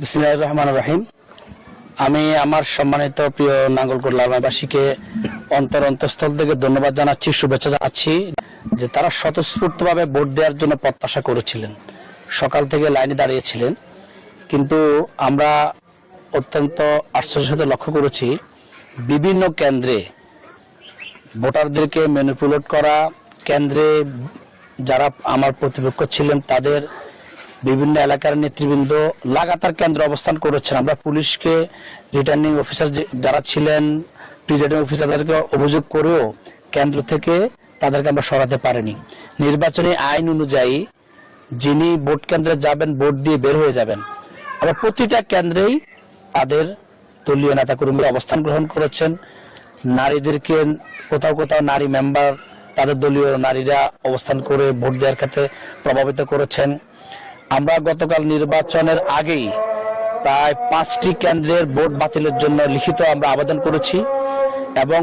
বিসমিল্লাহির রহমানির রহিম। আমি আমার সম্মানিত প্রিয় নাঙ্গলকোট লালমাইবাসীকে অন্তরস্থল থেকে ধন্যবাদ জানাচ্ছি, শুভেচ্ছা জানাচ্ছি যে তারা স্বতঃস্ফূর্তভাবে ভোট দেওয়ার জন্য প্রত্যাশা করেছিলেন, সকাল থেকে লাইনে দাঁড়িয়েছিলেন। কিন্তু আমরা অত্যন্ত আশ্চর্যের সাথে লক্ষ্য করেছি বিভিন্ন কেন্দ্রে ভোটারদেরকে ম্যানিপুলেট করা, কেন্দ্রে যারা আমার প্রতিপক্ষ ছিলেন তাদের বিভিন্ন এলাকার নেতৃবৃন্দ লাগাতার কেন্দ্রে অবস্থান করেছেন। আমরা পুলিশকে, রিটার্নিং অফিসার যারা ছিলেন, প্রিজাইডিং অফিসারদেরকে অভিযোগ করেও কেন্দ্র থেকে তাদেরকে আমরা সরাতে পারিনি। নির্বাচনী আইন অনুযায়ী যিনি ভোট কেন্দ্রে যাবেন ভোট দিয়ে বের হয়ে যাবেন। আমরা প্রতিটা কেন্দ্রেই তাদের দলীয় নেতাকর্মীরা অবস্থান গ্রহণ করেছেন। নারীদেরকে কোথাও কোথাও নারী মেম্বার তাদের দলীয় নারীরা অবস্থান করে ভোট দেওয়ার ক্ষেত্রে প্রভাবিত করেছেন। আমরা গতকাল নির্বাচনের আগেই প্রায় 5টি কেন্দ্রের ভোট বাতিলের জন্য লিখিত আমরা আবেদন করেছি এবং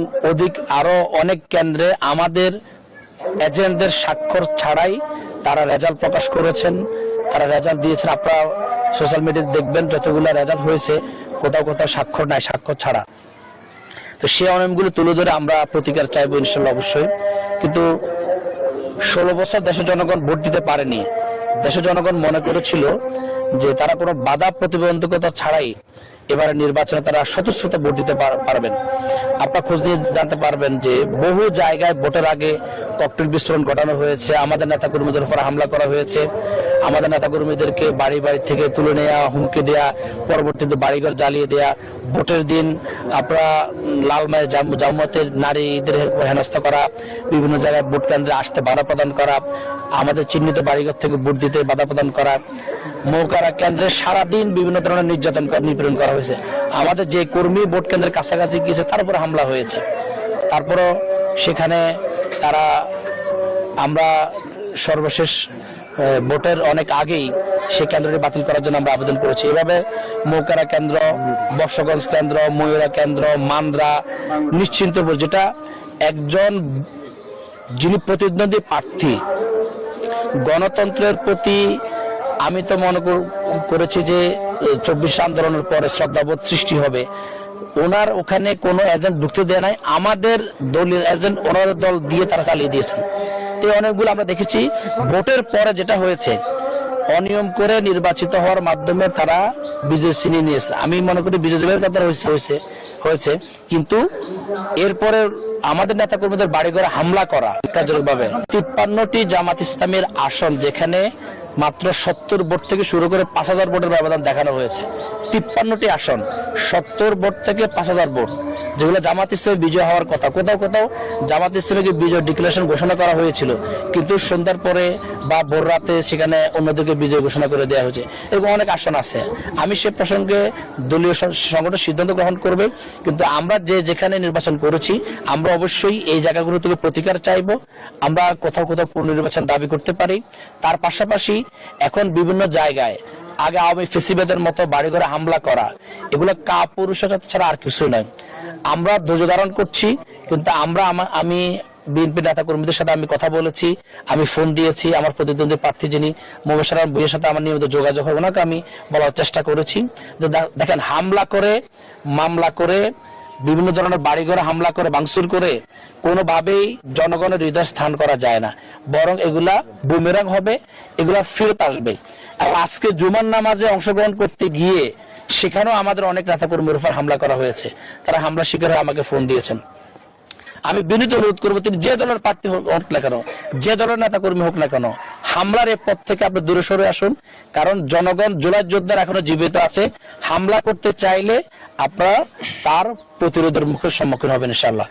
আরো অনেক কেন্দ্রে আমাদের এজেন্টদের স্বাক্ষর ছাড়াই তারা রেজাল্ট প্রকাশ করেছেন, তারা রেজাল্ট দিয়েছেন। আপনারা সোশ্যাল মিডিয়ায় দেখবেন যতগুলো রেজাল্ট হয়েছে কোথাও কোথাও স্বাক্ষর নাই, স্বাক্ষর ছাড়া। তো সেই অনিয়মগুলো তুলে ধরে আমরা প্রতিকার চাইবো ইনশাল্লাহ অবশ্যই। কিন্তু 16 বছর দেশের জনগণ ভোট দিতে পারেনি। দেশের জনগণ মনে করেছিল যে তারা কোনো বাধা প্রতিবন্ধকতা ছাড়াই এবারে নির্বাচনে তারা স্বতঃস্ফূর্ত ভোট দিতে পারবেন। আপনারা খোঁজ নিয়ে জানতে পারবেন যে বহু জায়গায় ভোটের আগে ককটেল বিস্ফোরণ ঘটানো হয়েছে, আমাদের নেতাকর্মীদের উপর হামলা করা হয়েছে, আমাদের নেতাকর্মীদেরকে বাড়ি বাড়ি থেকে তুলে নেওয়া, হুমকি দেওয়া, পরবর্তীতে বাড়িঘর জ্বালিয়ে দেওয়া, ভোটের দিন আপনারা লালমাইয়ের জামাতের নারীদের হেনস্থা করা, বিভিন্ন জায়গায় ভোট কেন্দ্রে আসতে বাধা প্রদান করা, আমাদের চিহ্নিত বাড়িঘর থেকে ভোট দিতে বাধা প্রদান করা, মৌকারা কেন্দ্রে সারাদিন বিভিন্ন ধরনের নিপীড়ন করা হয়েছে। আমাদের যে কর্মী ভোট কেন্দ্রের কাছাকাছি গিয়েছে তার উপরে হামলা হয়েছে। তারপরও সেখানে আমরা সর্বশেষ ভোটের অনেক আগেই সেই কেন্দ্রটি বাতিল করার জন্য আমরা আবেদন করেছি। এভাবে মৌকারা কেন্দ্র, বর্ষগঞ্জ কেন্দ্র, ময়ূরা কেন্দ্র, মান্দ্রা, নিশ্চিন্তপুর, যেটা একজন যিনি প্রতিদ্বন্দ্বী প্রার্থী, গণতন্ত্রের প্রতি আমি তো মনে করেছি যে 24 আন্দোলনের পরে শ্রদ্ধাবোধ সৃষ্টি হবে। ওনার ওখানে কোনো এজেন্ট ঢুকতে দেয় নাই, আমাদের দলীয় এজেন্ট ওনার দল দিয়ে তারা চালিয়ে দিয়েছেন। তো অনেকগুলো আমরা দেখেছি ভোটের পরে যেটা হয়েছে, অনিয়ম করে নির্বাচিত হওয়ার মাধ্যমে তারা বিজয় ছিনিয়ে নিয়েছে। আমি মনে করি বিজয় তাদের হয়েছে, কিন্তু এরপরে আমাদের নেতাকর্মীদের বাড়িঘরে হামলা করা কার্যকরভাবে 53টি জামাত ইসলামের আসন, যেখানে মাত্র 70 ভোট থেকে শুরু করে 5000 ভোটের ব্যবধান দেখানো হয়েছে। 53টি আসন, 70 ভোট থেকে 5000 ভোট, যেগুলো জামাত ইসলামে বিজয় হওয়ার কথা। কোথাও কোথাও জামাত ইসলামকে বিজয় ডিক্লারেশন ঘোষণা করা হয়েছিল, কিন্তু সন্ধ্যার পরে বা ভোর রাতে সেখানে অন্যদিকে বিজয় ঘোষণা করে দেওয়া হয়েছে। এরকম অনেক আসন আছে। আমি সে প্রসঙ্গে দলীয় সংগঠন সিদ্ধান্ত গ্রহণ করবে, কিন্তু আমরা যেখানে নির্বাচন করেছি আমরা অবশ্যই এই জায়গাগুলো থেকে প্রতিকার চাইব। আমরা কোথাও কোথাও পুনর্নির্বাচন দাবি করতে পারি। তার পাশাপাশি এখন বিভিন্ন জায়গায় আগে আওয়ামী ফেসিবাদের মতো বাড়িঘরে হামলা করা, এগুলো কাপুরুষতা ছাড়া আর কিছু নয়। আমরা ধৈর্য ধারণ করছি, কিন্তু আমি বিএনপি নেতা কর্মীদের সাথে আমি কথা বলেছি, আমি ফোন দিয়েছি। আমার প্রতিদ্বন্দ্বী প্রার্থী যিনি মোবাশার ভূঁইয়ার সাথে আমার নিয়মিত যোগাযোগ হয়, ওনাকে আমি বলার চেষ্টা করেছি যে দেখেন, হামলা করে, মামলা করে, বিভিন্ন ধরনের বাড়িঘরে হামলা করে, ভাঙচুর করে কোনোভাবেই জনগণের হৃদয় স্থান করা যায় না, বরং এগুলা বুমেরাং হবে, এগুলা ফেরত আসবে। আর আজকে জুমার নামাজে অংশগ্রহণ করতে গিয়ে সেখানেও আমাদের অনেক নেতাকর্মীর উপর হামলা করা হয়েছে। তারা হামলা শিকার হয়ে আমাকে ফোন দিয়েছেন। আমি বিনীত অনুরোধ করবো, তিনি যে দলের প্রার্থী হোক না কেন, যে দলের নেতা কর্মী হোক না কেন, হামলার এই পথ থেকে আপনি দূরে সরে আসুন। কারণ জনগণ, জুলাই যোদ্ধারা এখনো জীবিত আছে। হামলা করতে চাইলে আপনারা তার প্রতিরোধের মুখের সম্মুখীন হবেন ইনশাআল্লাহ।